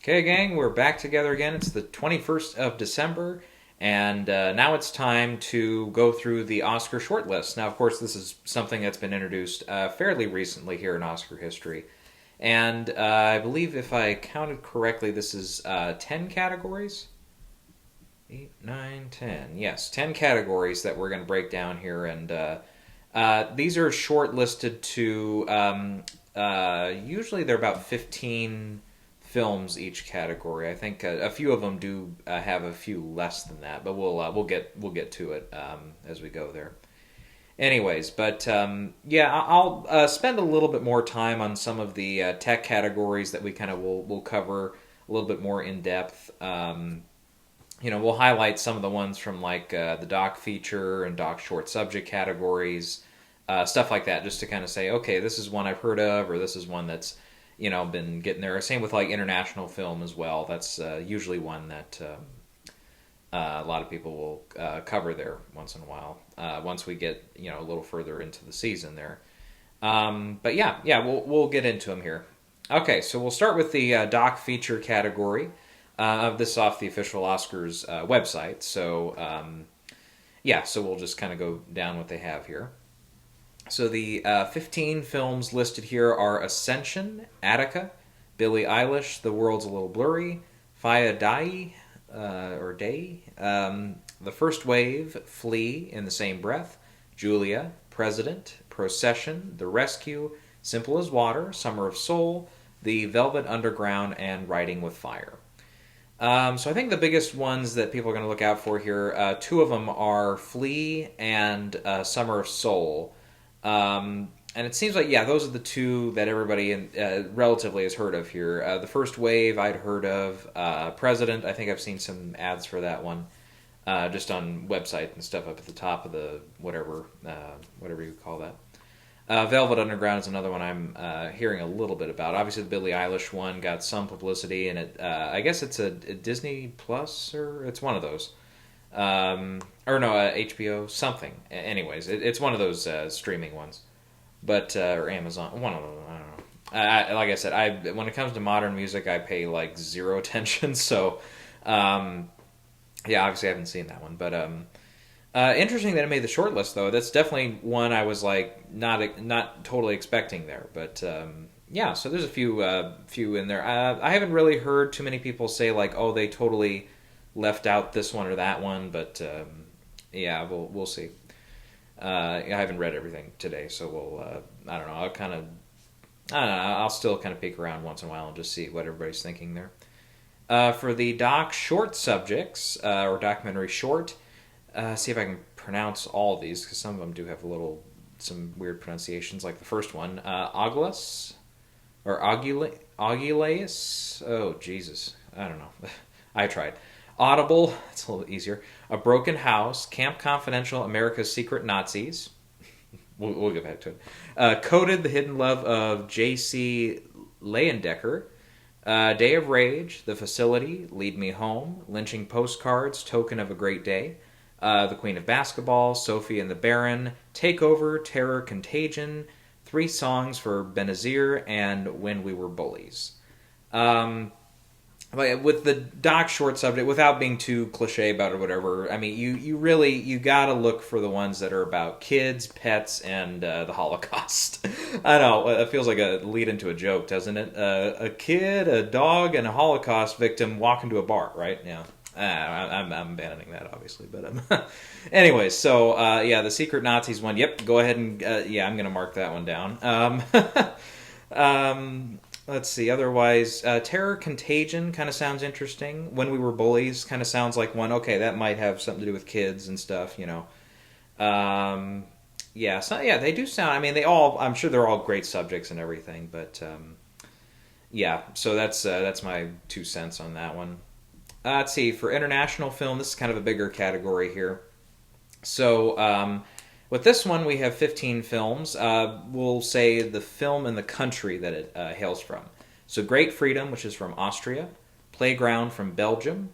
Okay, gang, we're back together again. It's the 21st of December, and now it's time to go through the Oscar shortlist. Now, of course, this is something that's been introduced fairly recently here in Oscar history. And I believe, if I counted correctly, this is 10 categories? 8, 9, 10. Yes, 10 categories that we're going to break down here. And these are shortlisted to, usually they're about 15 films each category. I think a few of them do have a few less than that, but we'll get to it as we go there. Anyways, but yeah, I'll spend a little bit more time on some of the tech categories that we kind of will cover a little bit more in depth. We'll highlight some of the ones from like the doc feature and doc short subject categories, stuff like that, just to kind of say, okay, this is one I've heard of, or this is one that's been getting there. Same with like international film as well. That's usually one that a lot of people will cover there once in a while. Once we get a little further into the season there. But yeah, we'll get into them here. Okay, so we'll start with the doc feature category. This is off the official Oscars website. So so we'll just kind of go down what they have here. So the 15 films listed here are Ascension, Attica, Billie Eilish, The World's a Little Blurry, Faya Dai, The First Wave, Flee, In the Same Breath, Julia, President, Procession, The Rescue, Simple as Water, Summer of Soul, The Velvet Underground, and Riding with Fire. So I think the biggest ones that people are going to look out for here, two of them are Flee and Summer of Soul. And it seems like, those are the two that everybody relatively has heard of here. The First Wave I'd heard of. President, I think I've seen some ads for that one, just on website and stuff up at the top of the whatever you call that. Velvet Underground is another one I'm hearing a little bit about. Obviously, the Billie Eilish one got some publicity, and it I guess it's a Disney Plus, or it's one of those. HBO, something. Anyways, it's one of those streaming ones, but or Amazon, one of them. I don't know. Like I said, when it comes to modern music, I pay like zero attention. So, obviously I haven't seen that one, but interesting that it made the shortlist though. That's definitely one I was like not totally expecting there, but so there's a few in there. I haven't really heard too many people say like, oh, they totally left out this one or that one, but we'll see. I haven't read everything today, so we'll I don't know. I'll still kind of peek around once in a while and just see what everybody's thinking there. For the doc short subjects or documentary short, see if I can pronounce all of these, because some of them do have some weird pronunciations. Like the first one, Augulus or Augulaeus. Oh Jesus, I don't know. I tried. Audible, it's a little easier. A Broken House, Camp Confidential, America's Secret Nazis. We'll get back to it. Coded, The Hidden Love of J.C. Leyendecker. Day of Rage, The Facility, Lead Me Home, Lynching Postcards, Token of a Great Day. The Queen of Basketball, Sophie and the Baron, Takeover, Terror, Contagion, 3 Songs for Benazir, and When We Were Bullies. With the doc short subject, without being too cliche about it or whatever, I mean, you gotta look for the ones that are about kids, pets, and the Holocaust. I know, it feels like a lead into a joke, doesn't it? A kid, a dog, and a Holocaust victim walk into a bar, right? Yeah. I'm abandoning that, obviously, but anyways, so the Secret Nazis one. Yep, go ahead and I'm gonna mark that one down. Let's see. Otherwise, Terror Contagion kind of sounds interesting. When We Were Bullies kind of sounds like one. Okay, that might have something to do with kids and stuff. They do sound. I mean, I'm sure they're all great subjects and everything, but So that's my 2 cents on that one. Let's see. For international film, this is kind of a bigger category here. So, with this one, we have 15 films. We'll say the film and the country that it hails from. So Great Freedom, which is from Austria. Playground from Belgium.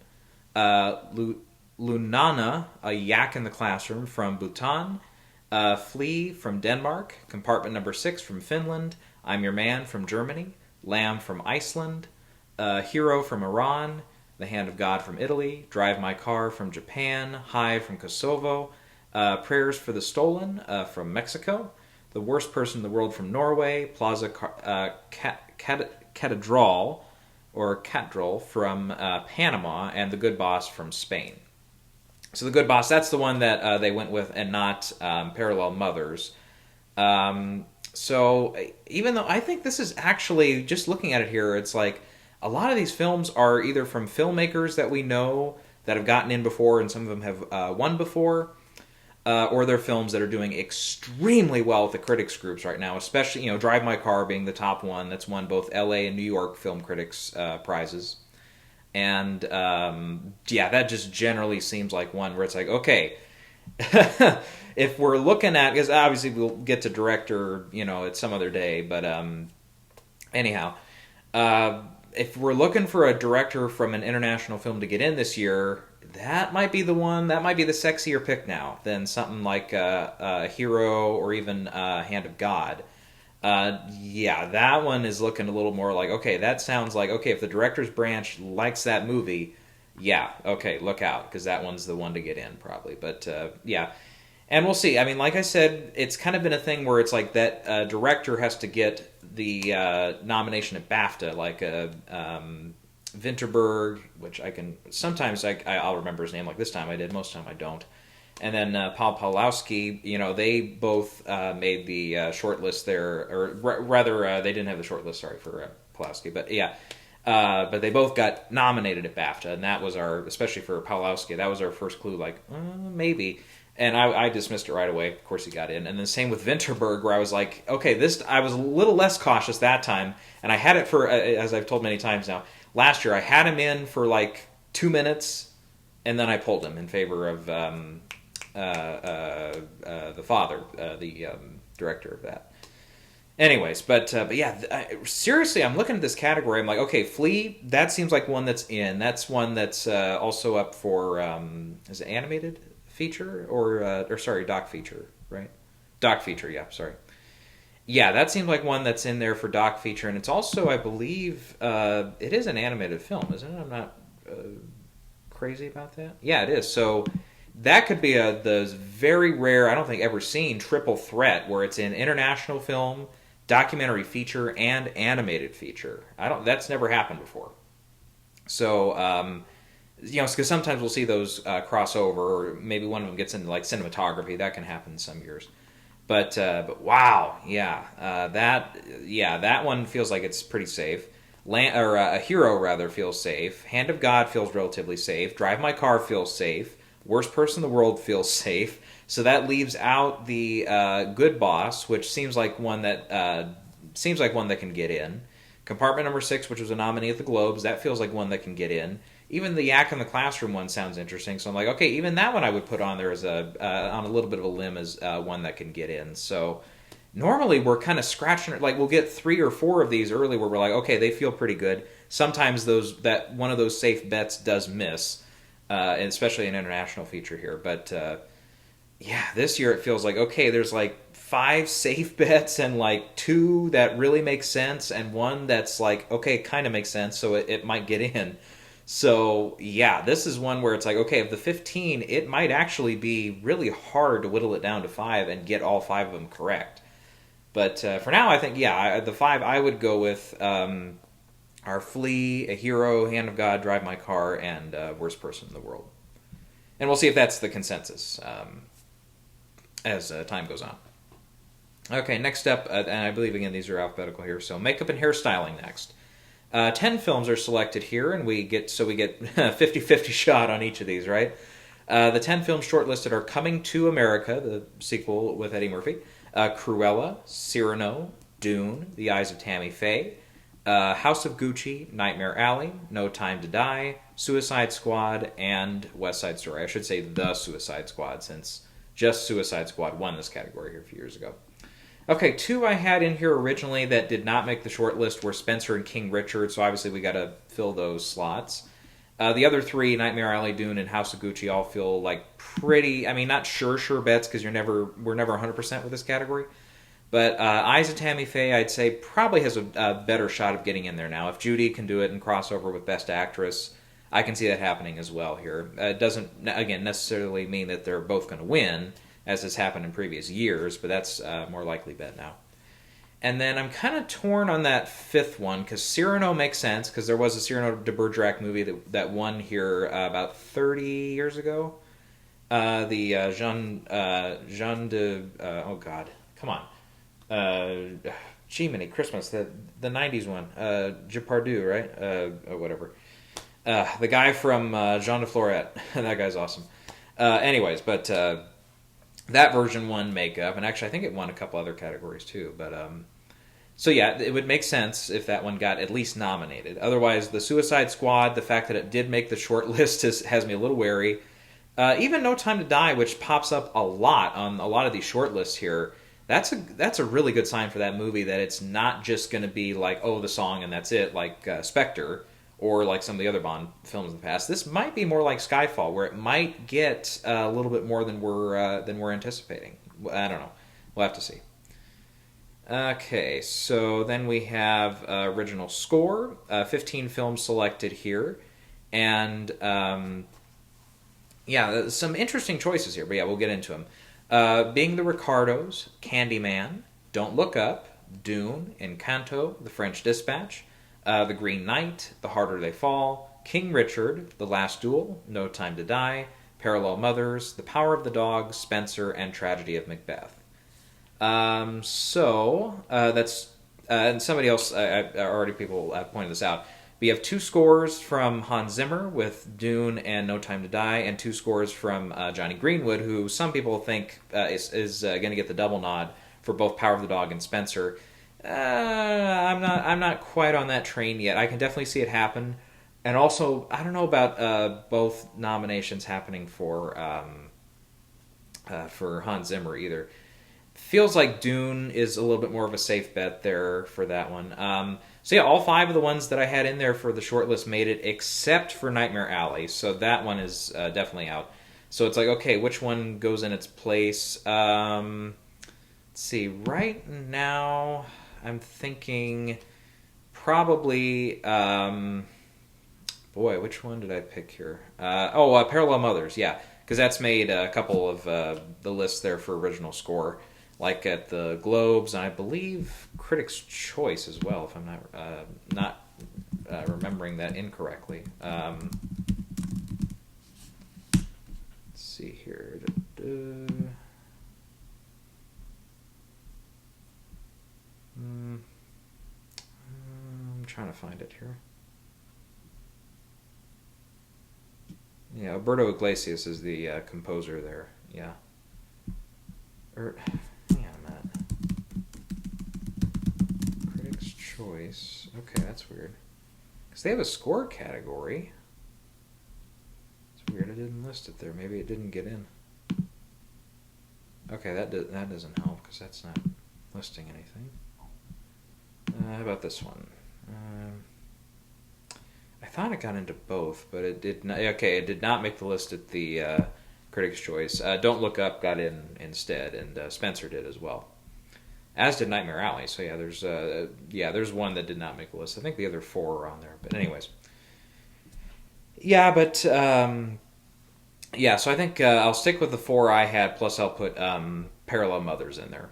Lunana, A Yak in the Classroom from Bhutan. Flee from Denmark. Compartment Number 6 from Finland. I'm Your Man from Germany. Lamb from Iceland. Hero from Iran, The Hand of God from Italy, Drive My Car from Japan, Hive from Kosovo, Prayers for the Stolen from Mexico, The Worst Person in the World from Norway, Catedral from Panama, and The Good Boss from Spain. So The Good Boss, that's the one that they went with, and not Parallel Mothers. So even though I think this is actually, just looking at it here, it's like a lot of these films are either from filmmakers that we know that have gotten in before, and some of them have won before, or they're films that are doing extremely well with the critics groups right now, especially, Drive My Car being the top one. That's won both LA and New York film critics prizes. And that just generally seems like one where it's like, okay, if we're looking at, because obviously we'll get to director, at some other day, but anyhow, if we're looking for a director from an international film to get in this year, that might be the one, that might be the sexier pick now than something like Hero or even Hand of God. That one is looking a little more like, okay, that sounds like, okay, if the director's branch likes that movie, okay, look out, because that one's the one to get in, probably. But, and we'll see. I mean, like I said, it's kind of been a thing where it's like that director has to get the nomination at BAFTA, like Vinterberg, which I can, sometimes I'll remember his name, like this time I did, most of the time I don't. And then Paul Pawlowski, they both made the shortlist there, or rather, they didn't have the shortlist, sorry, for Pawlowski, but but they both got nominated at BAFTA, and that was especially for Pawlowski, that was our first clue, like, maybe. And I dismissed it right away. Of course, he got in. And then same with Vinterberg, where I was like, okay, I was a little less cautious that time, and I had it for, as I've told many times now, last year I had him in for like 2 minutes, and then I pulled him in favor of the father, the director of that. Anyways, but seriously, I'm looking at this category. I'm like, okay, Flea, that seems like one that's in. That's one that's also up for, is it animated feature or sorry, doc feature, right? Doc feature, yeah, sorry. Yeah, that seems like one that's in there for doc feature, and it's also, I believe, it is an animated film, isn't it? I'm not crazy about that. Yeah, it is. So that could be the very rare, I don't think ever seen, triple threat where it's in international film, documentary feature, and animated feature. That's never happened before. So, because sometimes we'll see those cross over, or maybe one of them gets into like cinematography. That can happen some years. But wow, that one feels like it's pretty safe. A Hero rather feels safe. Hand of God feels relatively safe. Drive My Car feels safe. Worst Person in the World feels safe. So that leaves out the Good Boss, which seems like one that can get in. Compartment Number 6, which was a nominee at the Globes, that feels like one that can get in. Even the Yak in the Classroom one sounds interesting, so I'm like, okay, even that one I would put on there as on a little bit of a limb as one that can get in. So normally we're kind of scratching, like we'll get 3 or 4 of these early where we're like, okay, they feel pretty good. Sometimes that one of those safe bets does miss, and especially an international feature here. But this year it feels like, okay, there's like 5 safe bets and like 2 that really make sense, and one that's like, okay, kind of makes sense, so it might get in. So, this is one where it's like, okay, of the 15, it might actually be really hard to whittle it down to 5 and get all 5 of them correct. But for now, I think, the 5 I would go with are Flea, A Hero, Hand of God, Drive My Car, and Worst Person in the World. And we'll see if that's the consensus as time goes on. Okay, next up, and I believe, again, these are alphabetical here, so makeup and hairstyling next. 10 films are selected here, and we get 50-50 shot on each of these, right? The 10 films shortlisted are Coming to America, the sequel with Eddie Murphy, Cruella, Cyrano, Dune, The Eyes of Tammy Faye, House of Gucci, Nightmare Alley, No Time to Die, Suicide Squad, and West Side Story. I should say The Suicide Squad, since just Suicide Squad won this category here a few years ago. Okay, 2 I had in here originally that did not make the short list were Spencer and King Richard, so obviously we got to fill those slots. The other 3, Nightmare Alley, Dune, and House of Gucci, all feel like pretty, I mean, not sure bets, because we're never 100% with this category, But Eyes of Tammy Faye, I'd say, probably has a better shot of getting in there now. If Judy can do it and crossover with Best Actress, I can see that happening as well here. It doesn't, again, necessarily mean that they're both going to win, as has happened in previous years, but that's a more likely bet now. And then I'm kind of torn on that fifth one, because Cyrano makes sense, because there was a Cyrano de Bergerac movie that won here about 30 years ago. The Jean de... oh, God. Come on. Jiminy Christmas, the 90s one. Depardieu, right? Whatever. The guy from Jean de Florette. That guy's awesome. Anyways, but that version won makeup, and actually I think it won a couple other categories too. But so yeah, it would make sense if that one got at least nominated. Otherwise, the Suicide Squad, the fact that it did make the short list has me a little wary. Even No Time to Die, which pops up a lot on a lot of these short lists here, that's a really good sign for that movie, that it's not just going to be like, oh, the song and that's it, like Spectre, or like some of the other Bond films in the past. This might be more like Skyfall, where it might get a little bit more than we're anticipating. I don't know. We'll have to see. Okay, so then we have original score, 15 films selected here, and yeah, some interesting choices here, but yeah, we'll get into them. Being the Ricardos, Candyman, Don't Look Up, Dune, Encanto, The French Dispatch, The Green Knight, The Harder They Fall, King Richard, The Last Duel, No Time to Die, Parallel Mothers, The Power of the Dog, Spencer, and Tragedy of Macbeth. That's and somebody else, already people pointed this out. We have 2 scores from Hans Zimmer with Dune and No Time to Die, and 2 scores from Johnny Greenwood, who some people think is going to get the double nod for both Power of the Dog and Spencer. I'm not quite on that train yet. I can definitely see it happen, and also I don't know about both nominations happening for Hans Zimmer either. Feels like Dune is a little bit more of a safe bet there for that one. So yeah, all 5 of the ones that I had in there for the shortlist made it, except for Nightmare Alley. So that one is definitely out. So it's like, okay, which one goes in its place? Let's see. Right now, I'm thinking probably... boy, which one did I pick here? Parallel Mothers, yeah. Because that's made a couple of the lists there for original score. Like at the Globes, and I believe Critics' Choice as well, if I'm not remembering that incorrectly. Let's see here. I'm trying to find it here. Yeah, Alberto Iglesias is the composer there. Yeah. Choice. Okay, that's weird. Because they have a score category. It's weird I didn't list it there. Maybe it didn't get in. Okay, that doesn't help because that's not listing anything. How about this one? I thought it got into both, but it did not. Okay, it did not make the list at the Critics' Choice. Don't Look Up got in instead, and Spencer did as well. As did Nightmare Alley. So yeah, there's one that did not make the list. I think the other 4 are on there. But anyways, yeah. But so I think I'll stick with the 4 I had. Plus, I'll put Parallel Mothers in there.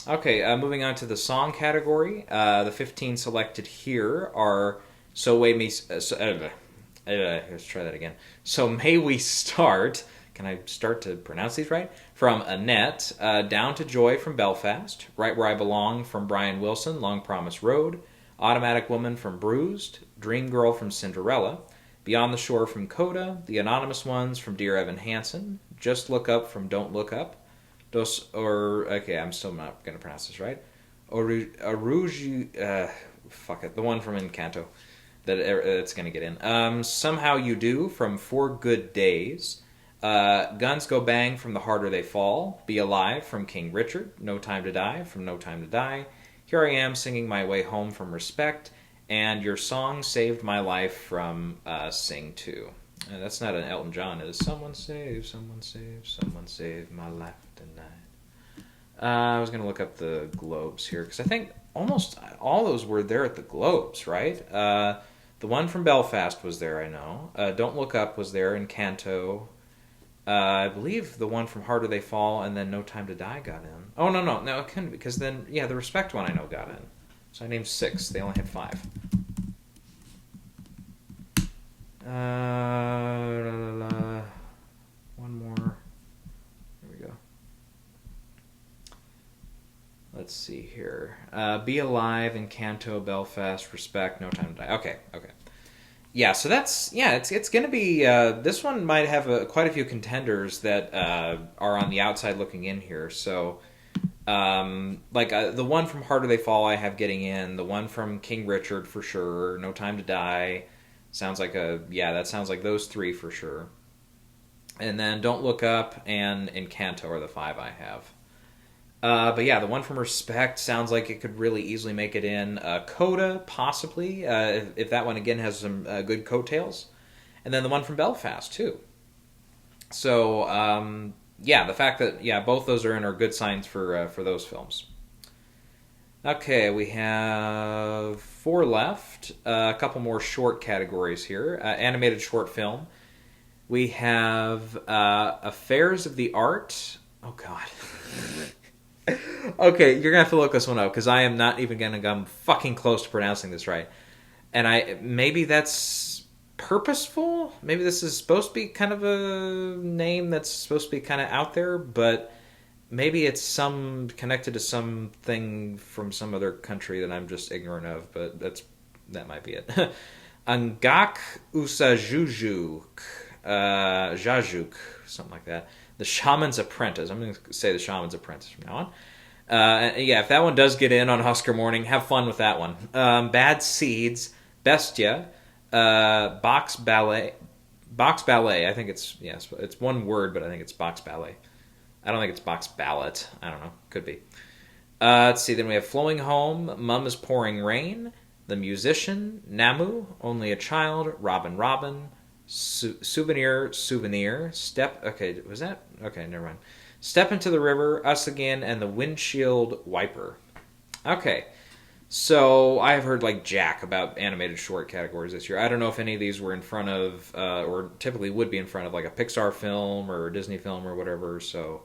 Okay, moving on to the song category. The 15 selected here are "So May We." Let's try that again. "So May We Start." Can I start to pronounce these right? From Annette, Down to Joy from Belfast, Right Where I Belong from Brian Wilson, Long Promise Road, Automatic Woman from Bruised, Dream Girl from Cinderella, Beyond the Shore from Coda, The Anonymous Ones from Dear Evan Hansen, Just Look Up from Don't Look Up, I'm still not going to pronounce this right, the one from Encanto that's going to get in, Somehow You Do from 4 Good Days, Guns Go Bang from The Harder They Fall, Be Alive from King Richard, No Time to Die from No Time to Die, Here I Am Singing My Way Home from Respect, and Your Song Saved My Life from Sing 2. That's not an Elton John, it is Someone Save, Someone Save, Someone Save My Life Tonight. I was going to look up the Globes here because I think almost all those were there at the Globes, right? The one from Belfast was there, I know. Don't Look Up was there in Canto. I believe the one from Harder They Fall and then No Time to Die got in. Oh, no, it couldn't because then, yeah, the Respect one I know got in. So I named 6. They only had 5. One more. Here we go. Let's see here. Be Alive, Encanto, Belfast, Respect, No Time to Die. Okay. Yeah, so it's going to be, this one might have quite a few contenders that are on the outside looking in here. So, the one from Harder They Fall I have getting in, the one from King Richard for sure, No Time to Die, that sounds like those 3 for sure. And then Don't Look Up and Encanto are the 5 I have. But yeah, the one from Respect sounds like it could really easily make it in. Coda, possibly, if that one again has some good coattails. And then the one from Belfast, too. So, the fact that, both those are in are good signs for those films. Okay, we have 4 left. A couple more short categories here. Animated short film. We have Affairs of the Art. Oh, God. Okay, you're gonna have to look this one up because I am not even gonna come fucking close to pronouncing this right. And maybe that's purposeful. Maybe this is supposed to be kind of a name that's supposed to be kind of out there, but maybe it's connected to something from some other country that I'm just ignorant of. But that might be it. Angak Usajujuk, Jajuk, something like that. The Shaman's Apprentice. I'm going to say The Shaman's Apprentice from now on. If that one does get in on Oscar morning, have fun with that one. Bad Seeds, Bestia, Box Ballet. I think it's one word, but I think it's Box Ballet. I don't think it's Box Ballet. I don't know. Could be. Let's see. Then we have Flowing Home, Mum is Pouring Rain, The Musician, Namu, Only a Child, Robin, Souvenir, Step... Okay, was that... Okay, never mind. Step Into the River, Us Again, and The Windshield Wiper. Okay, so I have heard Jack about animated short categories this year. I don't know if any of these were in front of, or typically would be in front of, a Pixar film or a Disney film or whatever, so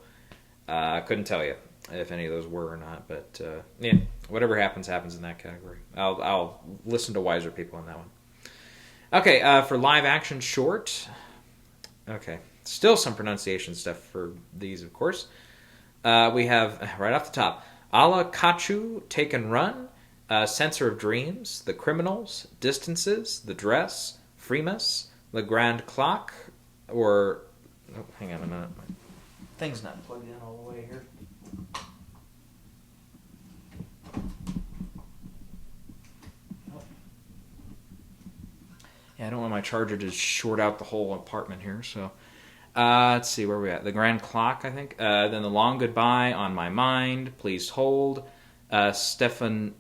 I couldn't tell you if any of those were or not, but whatever happens in that category. I'll listen to wiser people on that one. Okay, for live action short. Okay, still some pronunciation stuff for these, of course. We have, right off the top, Ala Kachu, Take and Run, Censor of Dreams, The Criminals, Distances, The Dress, Freemas, The Grand Clock, or... Oh, hang on a minute. My thing's not plugged in all the way here. Yeah, I don't want my charger to short out the whole apartment here, so... let's see, where are we at? The Grand Clock, I think. Then The Long Goodbye, On My Mind, Please Hold, Stenophanen.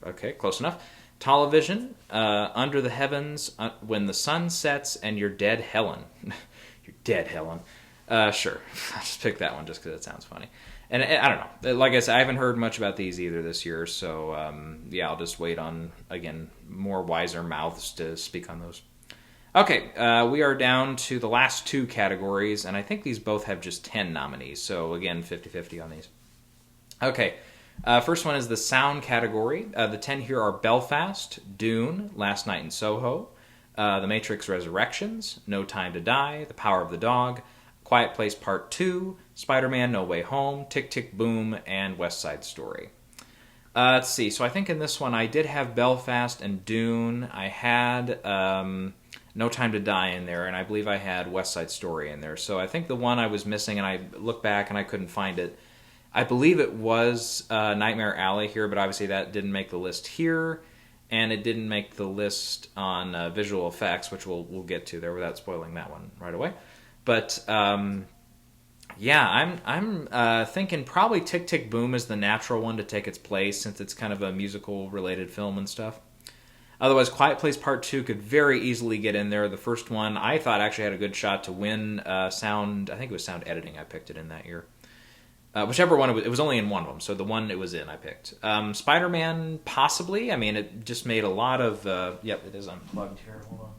Okay, close enough. Television, Under the Heavens, When the Sun Sets, and You're Dead, Helen. You're Dead, Helen. Sure. I'll just pick that one just because it sounds funny. And I don't know. Like I said, I haven't heard much about these either this year, so I'll just wait on, again, more wiser mouths to speak on those. Okay, we are down to the last 2 categories, and I think these both have just 10 nominees, so again, 50-50 on these. Okay, first one is the sound category. The 10 here are Belfast, Dune, Last Night in Soho, The Matrix Resurrections, No Time to Die, The Power of the Dog, Quiet Place Part 2, Spider-Man No Way Home, Tick Tick Boom, and West Side Story. Let's see, so I think in this one I did have Belfast and Dune. I had No Time to Die in there, and I believe I had West Side Story in there. So I think the one I was missing, and I looked back and I couldn't find it, I believe it was Nightmare Alley here, but obviously that didn't make the list here, and it didn't make the list on visual effects, which we'll get to there without spoiling that one right away. But I'm thinking probably Tick Tick Boom is the natural one to take its place since it's kind of a musical related film and stuff. Otherwise, Quiet Place Part 2 could very easily get in there. The first one, I thought, actually had a good shot to win sound. I think it was sound editing. I picked it in that year. Whichever one, it was only in one of them. So the one it was in, I picked. Spider-Man, possibly. I mean, it just made a lot of... yep, it is unplugged here. Hold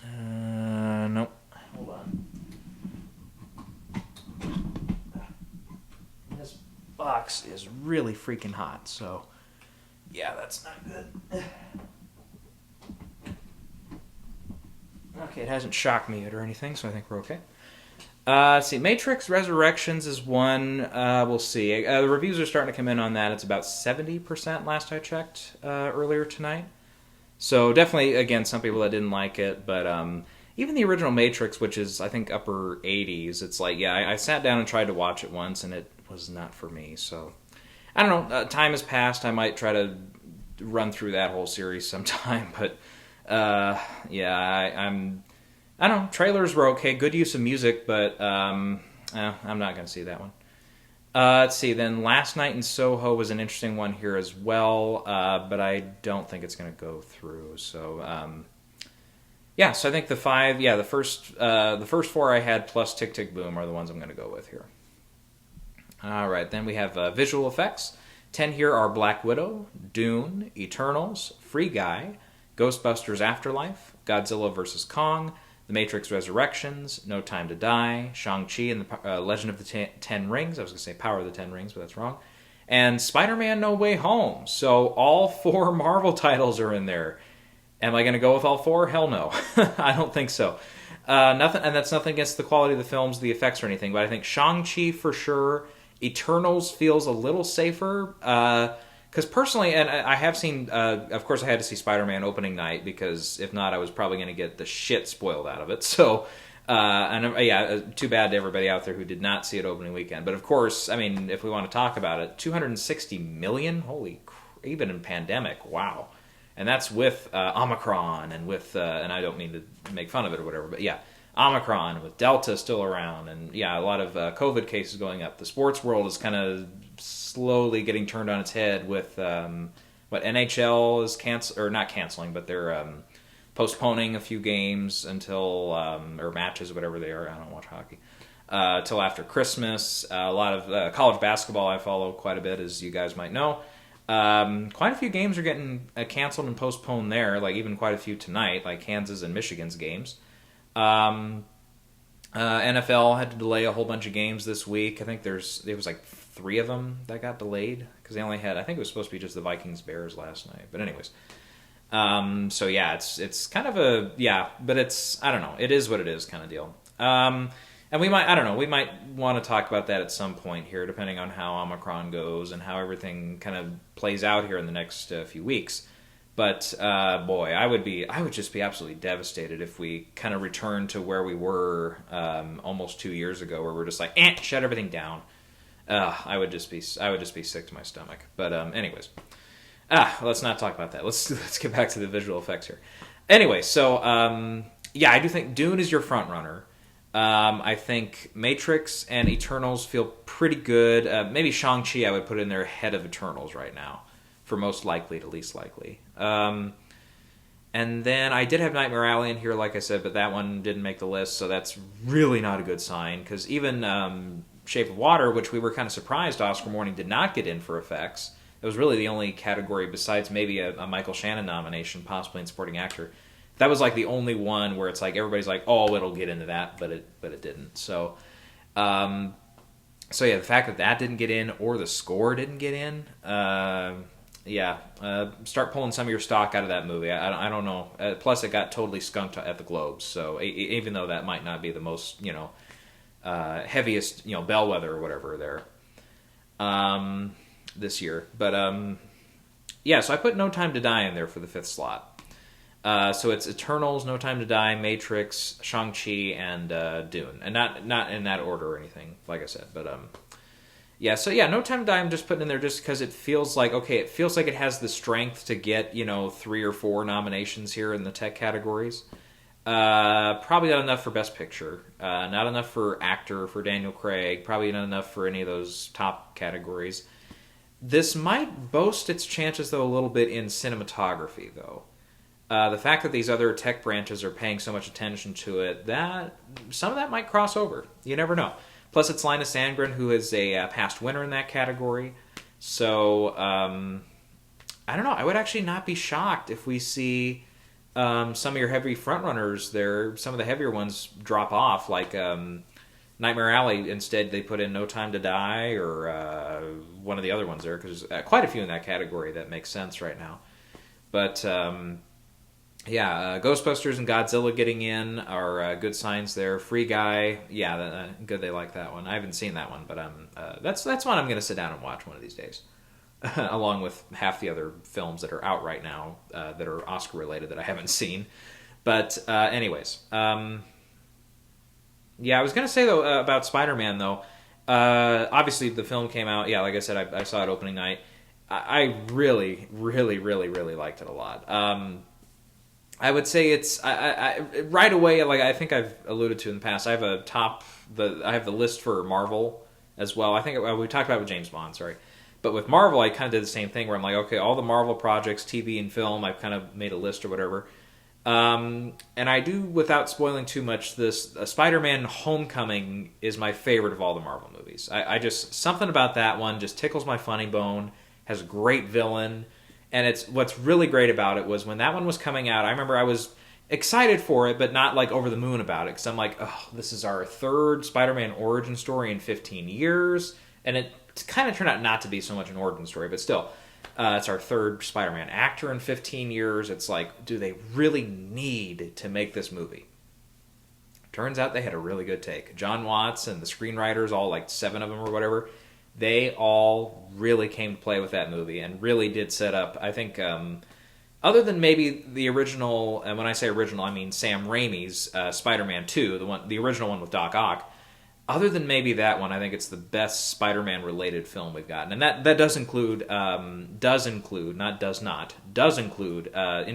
on. Nope. Hold on. This box is really freaking hot, so... Yeah, that's not good. Okay, it hasn't shocked me yet or anything, so I think we're okay. Let's see. Matrix Resurrections is one. We'll see. The reviews are starting to come in on that. It's about 70% last I checked earlier tonight. So definitely, again, some people that didn't like it, but even the original Matrix, which is, I think, upper 80s, it's like, yeah, I sat down and tried to watch it once, and it was not for me, so... I don't know. Time has passed. I might try to run through that whole series sometime. But yeah, I'm. I don't know. Trailers were okay. Good use of music, but I'm not going to see that one. Let's see. Then Last Night in Soho was an interesting one here as well, but I don't think it's going to go through. So yeah. So I think the five. Yeah, the first four I had plus Tick Tick Boom are the ones I'm going to go with here. All right, then we have visual effects. 10 here are Black Widow, Dune, Eternals, Free Guy, Ghostbusters Afterlife, Godzilla vs. Kong, The Matrix Resurrections, No Time to Die, Shang-Chi and the Legend of the Ten Rings. I was going to say Power of the Ten Rings, but that's wrong. And Spider-Man No Way Home. So all 4 Marvel titles are in there. Am I going to go with all 4? Hell no. I don't think so. Nothing, and that's nothing against the quality of the films, the effects, or anything, but I think Shang-Chi for sure. Eternals feels a little safer because personally, and I have seen, of course I had to see Spider-Man opening night because if not I was probably going to get the shit spoiled out of it. So yeah, too bad to everybody out there who did not see it opening weekend. But of course, I mean, if we want to talk about it, 260 million, holy even in pandemic, wow. And that's with Omicron and with, and I don't mean to make fun of it or whatever, but yeah, Omicron with Delta still around, and yeah, a lot of COVID cases going up. The sports world is kind of slowly getting turned on its head with what NHL is not canceling, but they're postponing a few games until or matches, whatever they are. I don't watch hockey till after Christmas. A lot of college basketball I follow quite a bit, as you guys might know. Quite a few games are getting canceled and postponed there. Like even quite a few tonight, like Kansas and Michigan's games. NFL had to delay a whole bunch of games this week. I think there was like 3 of them that got delayed because they only had, I think it was supposed to be just the Vikings Bears last night. But anyways, so yeah, it's kind of a, yeah, but it's, I don't know, it is what it is kind of deal. And we might want to talk about that at some point here, depending on how Omicron goes and how everything kind of plays out here in the next few weeks. But boy, I would just be absolutely devastated if we kind of return to where we were almost 2 years ago, where we're just like, shut everything down. I would just be sick to my stomach. But anyways, let's not talk about that. Let's get back to the visual effects here. Anyway, so yeah, I do think Dune is your front runner. I think Matrix and Eternals feel pretty good. Maybe Shang-Chi I would put in there ahead of Eternals right now, for most likely to least likely. And then I did have Nightmare Alley in here, like I said, but that one didn't make the list, so that's really not a good sign, because even Shape of Water, which we were kind of surprised Oscar Morning did not get in for effects. It was really the only category besides maybe a Michael Shannon nomination, possibly in supporting actor. That was like the only one where it's like everybody's like, oh, it'll get into that, but it didn't. So yeah, the fact that didn't get in or the score didn't get in, yeah, start pulling some of your stock out of that movie. I don't know. Plus, it got totally skunked at the Globes. So even though that might not be the most, heaviest, bellwether or whatever there, this year. But yeah, so I put No Time to Die in there for the 5th slot. So it's Eternals, No Time to Die, Matrix, Shang-Chi, and Dune, and not in that order or anything, like I said. But yeah, so yeah, No Time to Die I'm just putting in there just because it feels like it has the strength to get 3 or 4 nominations here in the tech categories. Probably not enough for Best Picture, not enough for Actor for Daniel Craig, probably not enough for any of those top categories. This might boast its chances, though, a little bit in cinematography, though. The fact that these other tech branches are paying so much attention to it, that some of that might cross over. You never know. Plus, it's Linus Sandgren, who is a past winner in that category. So, I don't know. I would actually not be shocked if we see some of your heavy frontrunners there, some of the heavier ones drop off, like Nightmare Alley. Instead, they put in No Time to Die, or one of the other ones there, because there's quite a few in that category that makes sense right now. But Ghostbusters and Godzilla getting in are good signs there. Free Guy, good they like that one. I haven't seen that one, but that's one I'm going to sit down and watch one of these days. Along with half the other films that are out right now that are Oscar related that I haven't seen. But anyways, I was going to say though about Spider-Man though. Obviously the film came out. Yeah, like I said, I saw it opening night. I really, really, really, really liked it a lot. I would say it's I right away. Like I think I've alluded to in the past, I have the list for Marvel as well. I think we talked about it with James Bond. Sorry. But with Marvel, I kind of did the same thing where I'm like, okay, all the Marvel projects, TV and film, I've kind of made a list or whatever. And I do, without spoiling too much, this Spider-Man Homecoming is my favorite of all the Marvel movies. I just, something about that one just tickles my funny bone, has a great villain. And what's really great about it was when that one was coming out, I remember I was excited for it, but not like over the moon about it. Because I'm like, oh, this is our third Spider-Man origin story in 15 years. And it kind of turned out not to be so much an origin story, but still, it's our third Spider-Man actor in 15 years. It's like, do they really need to make this movie? Turns out they had a really good take. John Watts and the screenwriters, all like 7 of them or whatever, they all really came to play with that movie and really did set up, I think, other than maybe the original, and when I say original, I mean Sam Raimi's Spider-Man 2, the original one with Doc Ock. Other than maybe that one, I think it's the best Spider-Man related film we've gotten, and that does include Into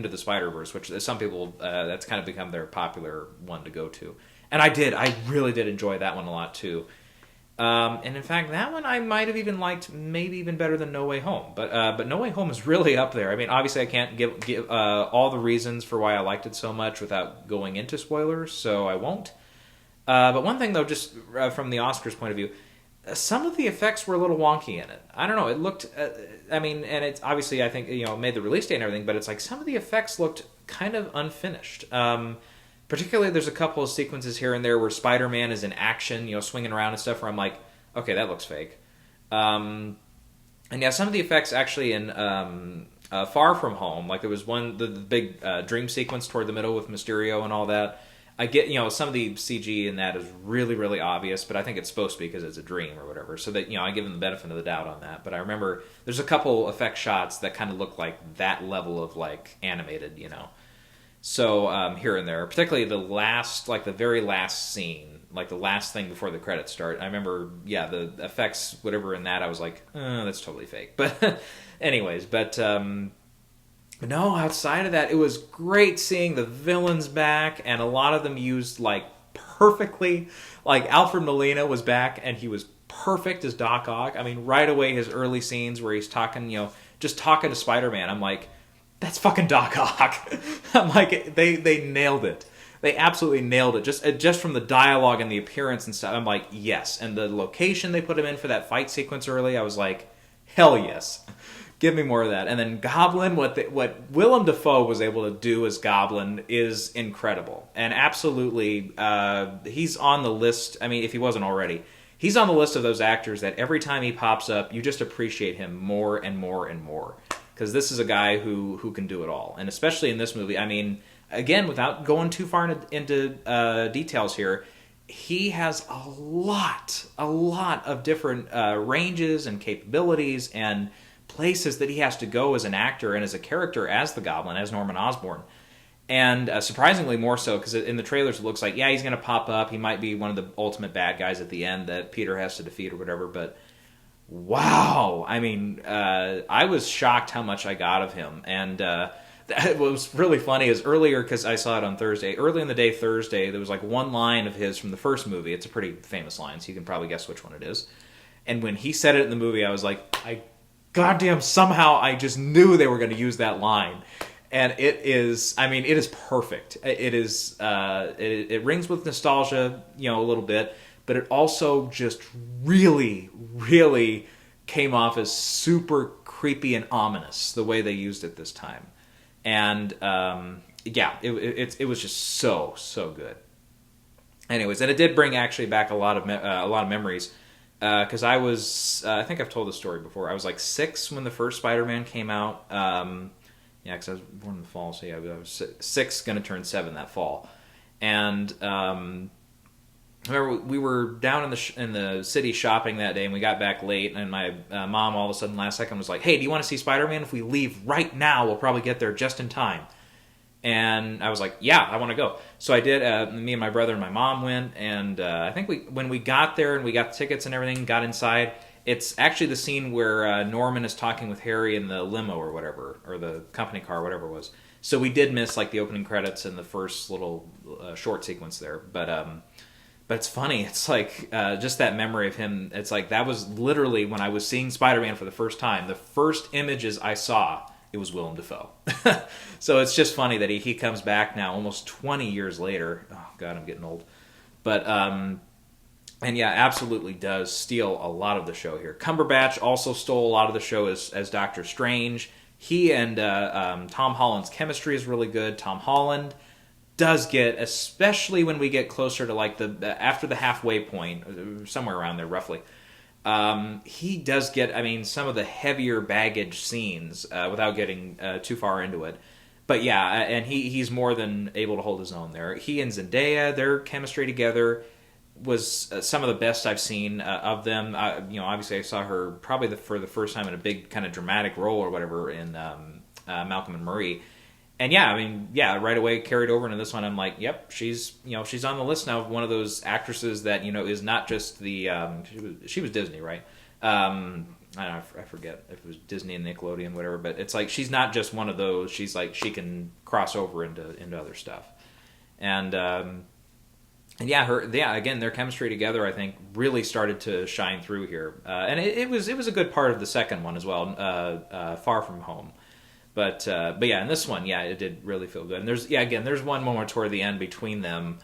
the Spider-Verse, which some people that's kind of become their popular one to go to, and I really did enjoy that one a lot too. And in fact, that one I might have even liked, maybe even better than No Way Home. But No Way Home is really up there. I mean, obviously I can't give all the reasons for why I liked it so much without going into spoilers, so I won't. But one thing, though, just from the Oscars point of view, some of the effects were a little wonky in it. I don't know. It looked, and it's obviously, I think, made the release date and everything, but it's like some of the effects looked kind of unfinished. Particularly, there's a couple of sequences here and there where Spider-Man is in action, swinging around and stuff, where I'm like, okay, that looks fake. And yeah, some of the effects actually in Far From Home, like there was the big dream sequence toward the middle with Mysterio and all that. I get, some of the CG in that is really, really obvious, but I think it's supposed to be because it's a dream or whatever. So that, I give them the benefit of the doubt on that. But I remember there's a couple effect shots that kind of look like that level of like animated, So here and there, particularly the very last scene, like the last thing before the credits start. I remember, the effects, whatever in that, I was like, that's totally fake. But anyways, no, outside of that, it was great seeing the villains back, and a lot of them used, like, perfectly. Like, Alfred Molina was back, and he was perfect as Doc Ock. I mean, right away, his early scenes where he's talking, just talking to Spider-Man, I'm like, that's fucking Doc Ock. I'm like, they nailed it. They absolutely nailed it. Just from the dialogue and the appearance and stuff, I'm like, yes. And the location they put him in for that fight sequence early, I was like, hell yes. Give me more of that. And then Goblin, what Willem Dafoe was able to do as Goblin is incredible. And absolutely, he's on the list. I mean, if he wasn't already, he's on the list of those actors that every time he pops up, you just appreciate him more and more and more. Because this is a guy who can do it all. And especially in this movie, I mean, again, without going too far into details here, he has a lot of different ranges and capabilities and places that he has to go as an actor and as a character as the Goblin, as Norman Osborn. And surprisingly more so, because in the trailers it looks like, he's going to pop up. He might be one of the ultimate bad guys at the end that Peter has to defeat or whatever. But wow, I mean, I was shocked how much I got of him. And what was really funny is earlier, because I saw it on Thursday, early in the day Thursday, there was like one line of his from the first movie. It's a pretty famous line, so you can probably guess which one it is. And when he said it in the movie, I was like, I goddamn, somehow I just knew they were going to use that line. And it is, I mean, it is perfect. It is, it rings with nostalgia, you know, a little bit, but it also just really, really came off as super creepy and ominous the way they used it this time. And yeah, it was just so good. Anyways, and it did bring actually back a lot of memories. Because I was, I think I've told this story before. I was like 6 when the first Spider-Man came out. Yeah, because I was born in the fall, so yeah, I was 6, going to turn 7 that fall. And I remember we were down in the city shopping that day, and we got back late, and my mom all of a sudden last second was like, "Hey, do you want to see Spider-Man? If we leave right now, we'll probably get there just in time." And I was like, "Yeah, I want to go." So I did. Me and my brother and my mom went, and I think when we got there and we got the tickets and everything, got inside. It's actually the scene where Norman is talking with Harry in the limo or whatever, or the company car, whatever it was. So we did miss like the opening credits and the first little short sequence there, but it's funny. It's like just that memory of him. It's like that was literally when I was seeing Spider-Man for the first time. The first images I saw, it was Willem Dafoe. So it's just funny that he comes back now, almost 20 years later. Oh God, I'm getting old. But and yeah, absolutely does steal a lot of the show here. Cumberbatch also stole a lot of the show as Doctor Strange. He and Tom Holland's chemistry is really good. Tom Holland does get, especially when we get closer to like after the halfway point, somewhere around there roughly, he does get, I mean, some of the heavier baggage scenes without getting too far into it. But yeah, and he's more than able to hold his own there. He and Zendaya, their chemistry together was some of the best I've seen of them. You know, obviously I saw her probably for the first time in a big kind of dramatic role or whatever in Malcolm and Marie. And yeah, I mean, yeah, right away carried over into this one. I'm like, yep, she's on the list now of one of those actresses that, you know, is not just the she was Disney, right? I don't know, I forget if it was Disney and Nickelodeon, whatever. But it's like she's not just one of those. She's like she can cross over into other stuff, and yeah, again, their chemistry together, I think, really started to shine through here, and it was a good part of the second one as well, Far From Home. But yeah, in this one, yeah, it did really feel good. And there's one moment toward the end between them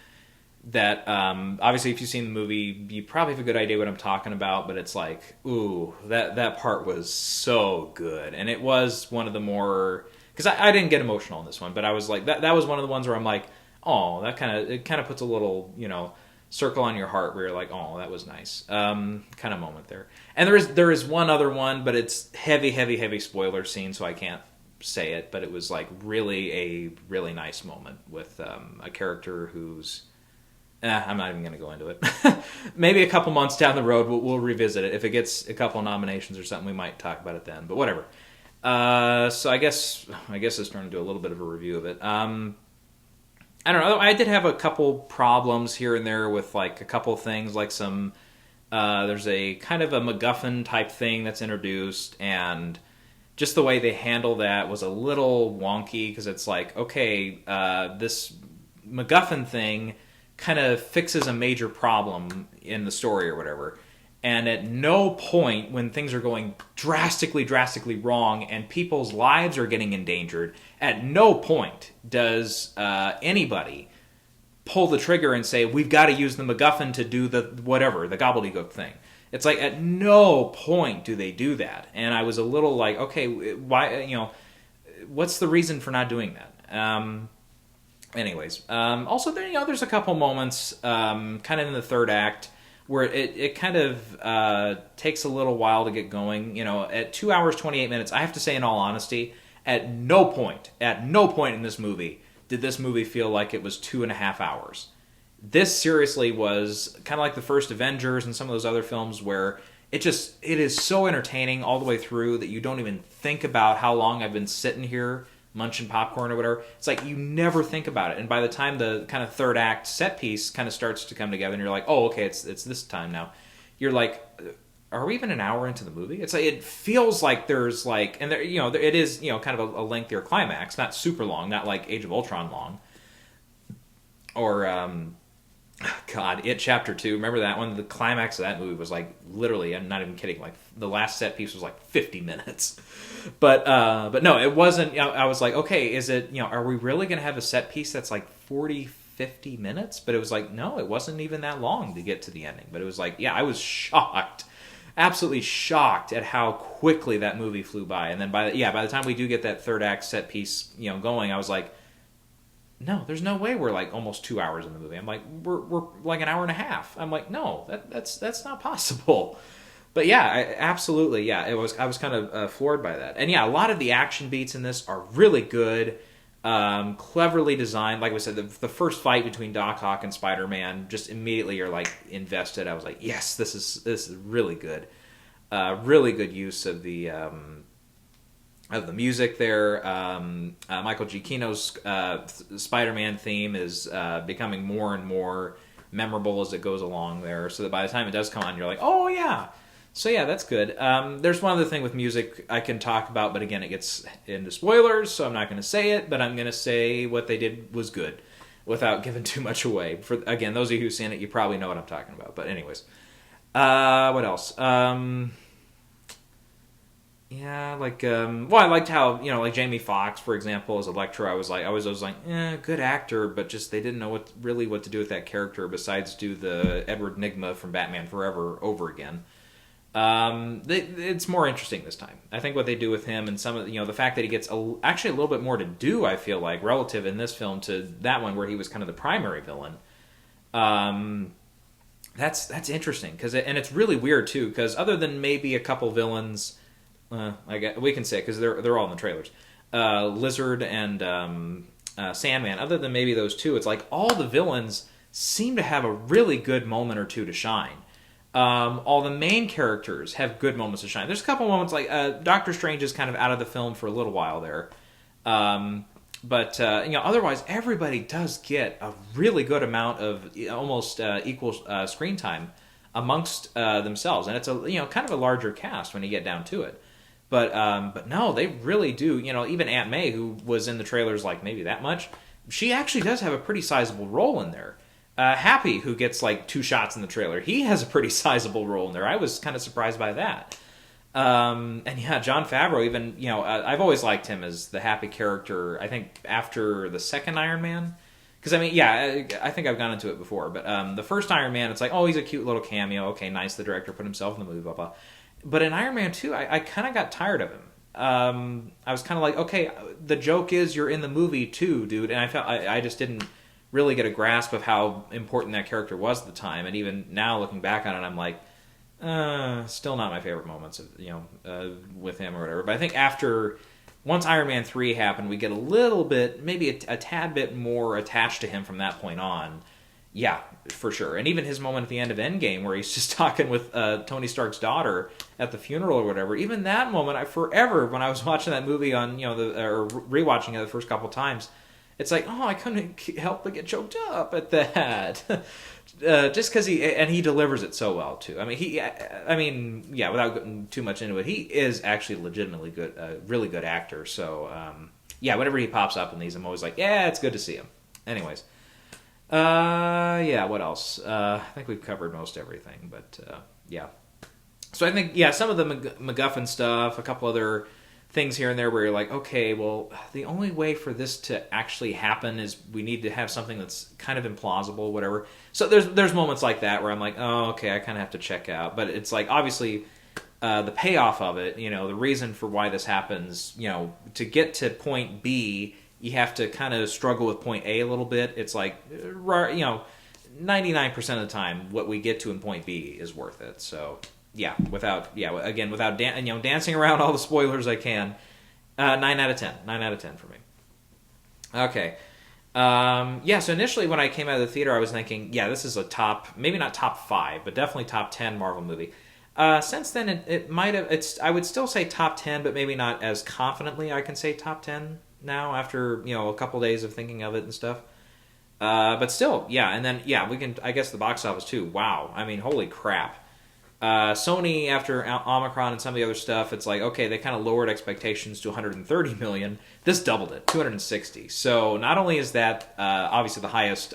that obviously, if you've seen the movie, you probably have a good idea what I'm talking about. But it's like, ooh, that part was so good, and it was one of the more, because I didn't get emotional in this one, but I was like that was one of the ones where I'm like, oh, that kind of puts a little, you know, circle on your heart where you're like, oh, that was nice, kind of moment there. And there is one other one, but it's heavy spoiler scene, so I can't say it, but it was like really a really nice moment with a character who's I'm not even going to go into it. Maybe a couple months down the road we'll revisit it. If it gets a couple nominations or something, we might talk about it then, but whatever. So I guess it's turned into a little bit of a review of it. I don't know. I did have a couple problems here and there with like a couple things, like some there's a kind of a MacGuffin type thing that's introduced, and just the way they handle that was a little wonky, because it's like, okay, this MacGuffin thing kind of fixes a major problem in the story or whatever. And at no point when things are going drastically wrong and people's lives are getting endangered, at no point does anybody pull the trigger and say, we've got to use the MacGuffin to do the gobbledygook thing. It's like at no point do they do that. And I was a little like, okay, why, you know, what's the reason for not doing that? Anyways, also there, you know, there's a couple moments kind of in the third act where it kind of takes a little while to get going. You know, at 2 hours, 28 minutes, I have to say in all honesty, at no point in this movie did this movie feel like it was 2.5 hours. This seriously was kind of like the first Avengers and some of those other films where it is so entertaining all the way through that you don't even think about how long I've been sitting here munching popcorn or whatever. It's like you never think about it, and by the time the kind of third act set piece kind of starts to come together and you're like, oh, okay, it's this time now, you're like, are we even an hour into the movie? It's like, it feels like there's like, and there, you know, it is, you know, kind of a lengthier climax, not super long, not like Age of Ultron long, or God, It Chapter 2. Remember that one? The climax of that movie was like literally, I'm not even kidding, like the last set piece was like 50 minutes. But no, it wasn't. I was like, okay, is it, are we really going to have a set piece that's like 40, 50 minutes? But it was like, no, it wasn't even that long to get to the ending. But it was like, yeah, I was shocked. Absolutely shocked at how quickly that movie flew by. And then by the time we do get that third act set piece, going, I was like, no, there's no way we're like almost 2 hours in the movie. I'm like, we're like an hour and a half. I'm like, no, that's not possible. But yeah, absolutely, yeah. I was kind of floored by that. And yeah, a lot of the action beats in this are really good, cleverly designed. Like I said, the first fight between Doc Ock and Spider-Man, just immediately you're like invested. I was like, yes, this is really good. Really good use of the music there. Michael Giacchino's Spider-Man theme is becoming more and more memorable as it goes along there, so that by the time it does come on, you're like, oh yeah. So yeah, that's good. There's one other thing with music I can talk about, but again, it gets into spoilers, so I'm not going to say it, but I'm going to say what they did was good without giving too much away. For again, those of you who've seen it, you probably know what I'm talking about. But anyways, what else? Yeah, like, well, I liked how, like Jamie Foxx, for example, as Electro, I was like, good actor, but just they didn't know what to do with that character besides do the Edward Nygma from Batman Forever over again. It's more interesting this time. I think what they do with him and some of the fact that he gets actually a little bit more to do, I feel like, relative in this film to that one where he was kind of the primary villain. That's interesting and it's really weird too, because other than maybe a couple villains, we can say because they're all in the trailers, Lizard and Sandman. Other than maybe those two, it's like all the villains seem to have a really good moment or two to shine. All the main characters have good moments to shine. There's a couple moments like Doctor Strange is kind of out of the film for a little while there. But otherwise everybody does get a really good amount of almost equal screen time amongst themselves, and it's a kind of a larger cast when you get down to it. But no, they really do. Even Aunt May, who was in the trailers like maybe that much, she actually does have a pretty sizable role in there. Happy, who gets like 2 shots in the trailer, he has a pretty sizable role in there. I was kind of surprised by that. And yeah, Jon Favreau, even, I've always liked him as the Happy character, I think after the second Iron Man. Because, I mean, yeah, I think I've gone into it before, but the first Iron Man, it's like, oh, he's a cute little cameo. Okay, nice, the director put himself in the movie, blah, blah. But in Iron Man 2, I kind of got tired of him. I was kind of like, okay, the joke is you're in the movie too, dude. And I felt I just didn't really get a grasp of how important that character was at the time. And even now, looking back on it, I'm like, still not my favorite moments of with him or whatever. But I think once Iron Man 3 happened, we get a little bit, maybe a tad bit more attached to him from that point on. Yeah, for sure. And even his moment at the end of Endgame, where he's just talking with Tony Stark's daughter at the funeral or whatever. Even that moment, when I was watching that movie on, or rewatching it the first couple times, it's like, oh, I couldn't help but get choked up at that. Just because he delivers it so well too. I mean, yeah, without getting too much into it, he is actually legitimately good, really good actor. So, yeah, whenever he pops up in these, I'm always like, yeah, it's good to see him. Anyways. Yeah, what else? I think we've covered most everything, but yeah. So I think, yeah, some of the MacGuffin stuff, a couple other things here and there where you're like, okay, well, the only way for this to actually happen is we need to have something that's kind of implausible, whatever. So there's moments like that where I'm like, oh, okay, I kind of have to check out. But it's like, obviously, the payoff of it, the reason for why this happens, to get to point B, you have to kind of struggle with point A a little bit. It's like, 99% of the time, what we get to in point B is worth it. So, yeah, without dancing around all the spoilers I can, 9 out of 10. 9 out of 10 for me. Okay. Yeah, so initially when I came out of the theater, I was thinking, yeah, this is a maybe not top 5, but definitely top 10 Marvel movie. Since then, it might have, I would still say top 10, but maybe not as confidently I can say top 10 now after, a couple days of thinking of it and stuff. But still, yeah, and then, yeah, we can, I guess the box office too. Wow. I mean, holy crap. Sony, after Omicron and some of the other stuff, it's like, okay, they kind of lowered expectations to 130 million. This doubled it, 260. So not only is that obviously the highest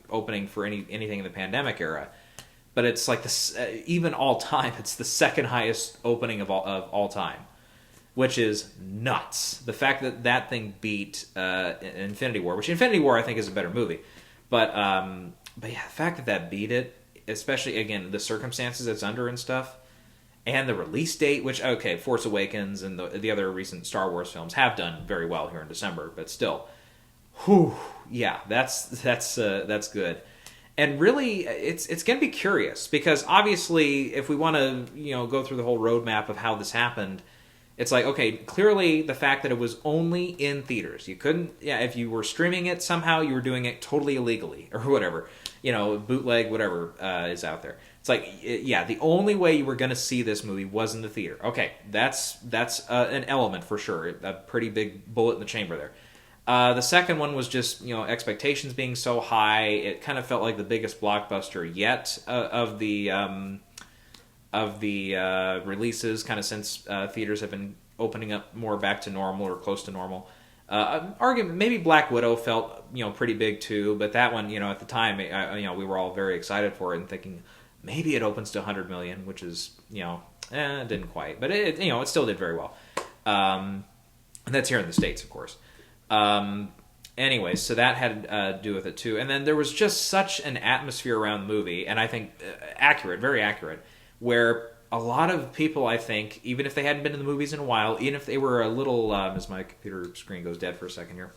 opening for anything in the pandemic era, but it's like this even all time. It's the second highest opening of all time, which is nuts. The fact that that thing beat Infinity War, which Infinity War I think is a better movie, but yeah, the fact that that beat it, especially again the circumstances it's under and stuff, and the release date, which okay, Force Awakens and the other recent Star Wars films have done very well here in December, but still, whew, yeah, that's good. And really, it's going to be curious because obviously, if we want to go through the whole roadmap of how this happened, it's like, okay, clearly the fact that it was only in theaters, you couldn't, if you were streaming it somehow, you were doing it totally illegally or whatever, bootleg, whatever is out there. It's like, yeah, the only way you were going to see this movie was in the theater. Okay, that's an element for sure, a pretty big bullet in the chamber there. The second one was just, expectations being so high. It kind of felt like the biggest blockbuster yet of the releases, kind of since theaters have been opening up more back to normal or close to normal. Argument maybe Black Widow felt pretty big too, but that one at the time we were all very excited for it and thinking maybe it opens to 100 million, which is it didn't quite, but it still did very well. And that's here in the States, of course. Anyway, so that had to do with it too. And then there was just such an atmosphere around the movie, and I think accurate, very accurate, where a lot of people, I think, even if they hadn't been to the movies in a while, even if they were a little, as my computer screen goes dead for a second here,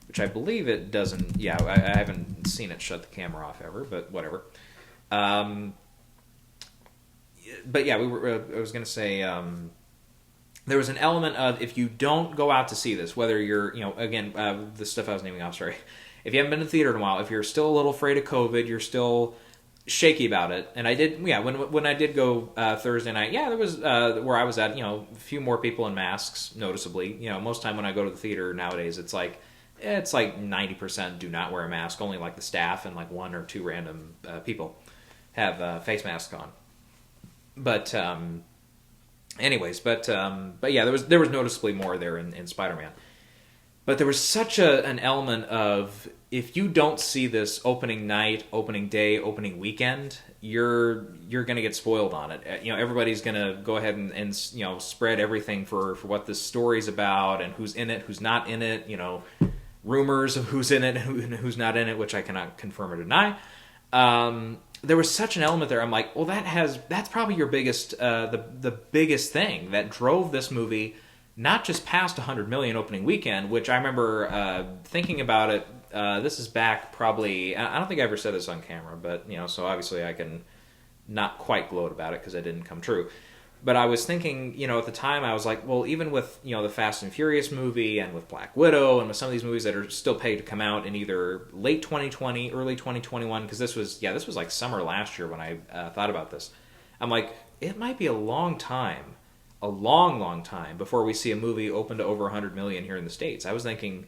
which I believe it doesn't, I haven't seen it shut the camera off ever, but whatever. But yeah, I was going to say, there was an element of, if you don't go out to see this, whether you're, again, the stuff I was naming off, sorry. If you haven't been to the theater in a while, if you're still a little afraid of COVID, you're still shaky about it. And I did, when I did go Thursday night, there was, where I was at, a few more people in masks, noticeably. Most time when I go to the theater nowadays, it's like 90% do not wear a mask. Only like the staff and like one or two random people have face masks on. But, anyways, but yeah, there was noticeably more there in Spider-Man. But there was such an element of, if you don't see this opening night, opening day, opening weekend, you're going to get spoiled on it. Everybody's going to go ahead and spread everything for what this story's about and who's in it, who's not in it, rumors of who's in it and who's not in it, which I cannot confirm or deny. There was such an element there. I'm like, well, that's probably your biggest, the biggest thing that drove this movie not just past 100 million opening weekend, which I remember thinking about it. This is back probably, I don't think I ever said this on camera, but so obviously I can not quite gloat about it because it didn't come true. But I was thinking, at the time, I was like, well, even with, the Fast and Furious movie and with Black Widow and with some of these movies that are still paid to come out in either late 2020, early 2021, because this was like summer last year when I thought about this. I'm like, it might be a long time before we see a movie open to over 100 million here in the States. I was thinking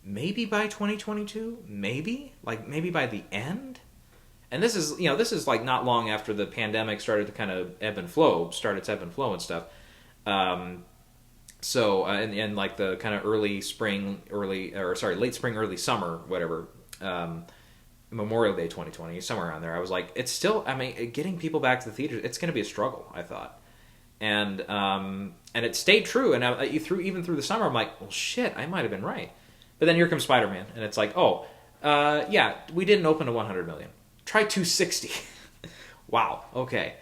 maybe by 2022, maybe by the end. And this is like not long after the pandemic started to kind of ebb and flow and stuff. So and like the kind of late spring, early summer, whatever, Memorial Day 2020, somewhere around there. I was like, it's still, getting people back to the theaters, it's going to be a struggle, I thought. And it stayed true. And even through the summer, I'm like, well, shit, I might have been right. But then here comes Spider-Man, and it's like, we didn't open to 100 million. Try 260. Wow. Okay.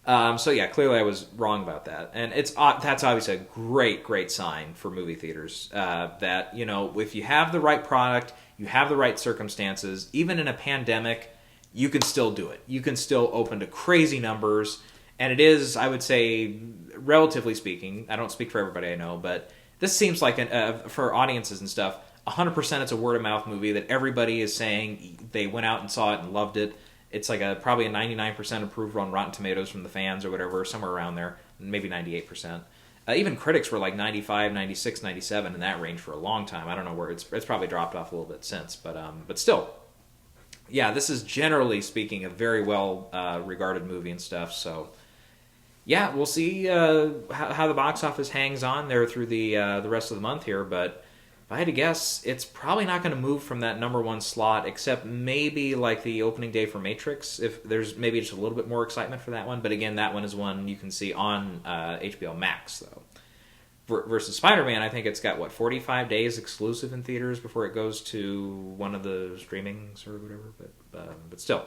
So yeah, clearly I was wrong about that, and that's obviously a great sign for movie theaters. That if you have the right product, you have the right circumstances, even in a pandemic, you can still do it. You can still open to crazy numbers, and it is, I would say, relatively speaking, I don't speak for everybody I know, but this seems like for audiences and stuff. 100% it's a word-of-mouth movie that everybody is saying they went out and saw it and loved it. It's like probably a 99% approval on Rotten Tomatoes from the fans or whatever, somewhere around there, maybe 98%. Even critics were like 95, 96, 97 in that range for a long time. I don't know where it's probably dropped off a little bit since, but still. Yeah, this is generally speaking a very well regarded movie and stuff, so yeah, we'll see how the box office hangs on there through the rest of the month here. But if I had to guess, it's probably not going to move from that number one slot, except maybe like the opening day for Matrix. If there's maybe just a little bit more excitement for that one. But again, that one is one you can see on HBO Max, though. Versus Spider-Man, I think it's got, 45 days exclusive in theaters before it goes to one of the streamings or whatever. But still.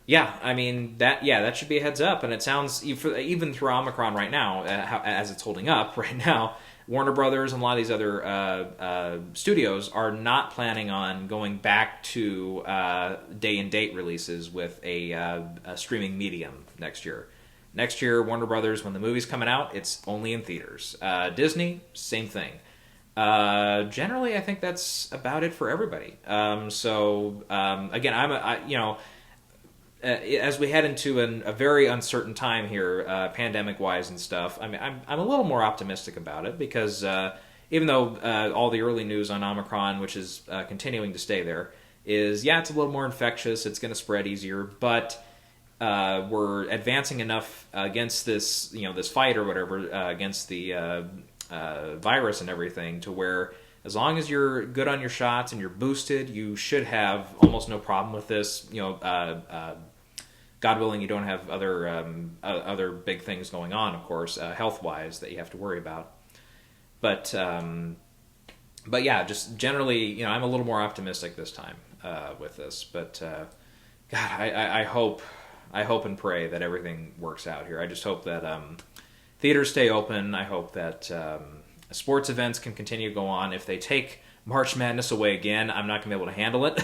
Yeah, I mean, that should be a heads up. And it sounds, even through Omicron right now, as it's holding up right now, Warner Brothers and a lot of these other studios are not planning on going back to day-and-date releases with a streaming medium next year. Next year, Warner Brothers, when the movie's coming out, it's only in theaters. Disney, same thing. Generally, I think that's about it for everybody. Again, as we head into a very uncertain time here, pandemic-wise and stuff, I mean, I'm a little more optimistic about it because even though all the early news on Omicron, which is continuing to stay there, is, it's a little more infectious, it's going to spread easier, but we're advancing enough against this, this fight or whatever, against the virus and everything, to where as long as you're good on your shots and you're boosted, you should have almost no problem with this. God willing, you don't have other big things going on, of course, health-wise, that you have to worry about. But yeah, just generally, I'm a little more optimistic this time with this. But God, I hope and pray that everything works out here. I just hope that theaters stay open. I hope that sports events can continue to go on. If they take March Madness away again, I'm not going to be able to handle it.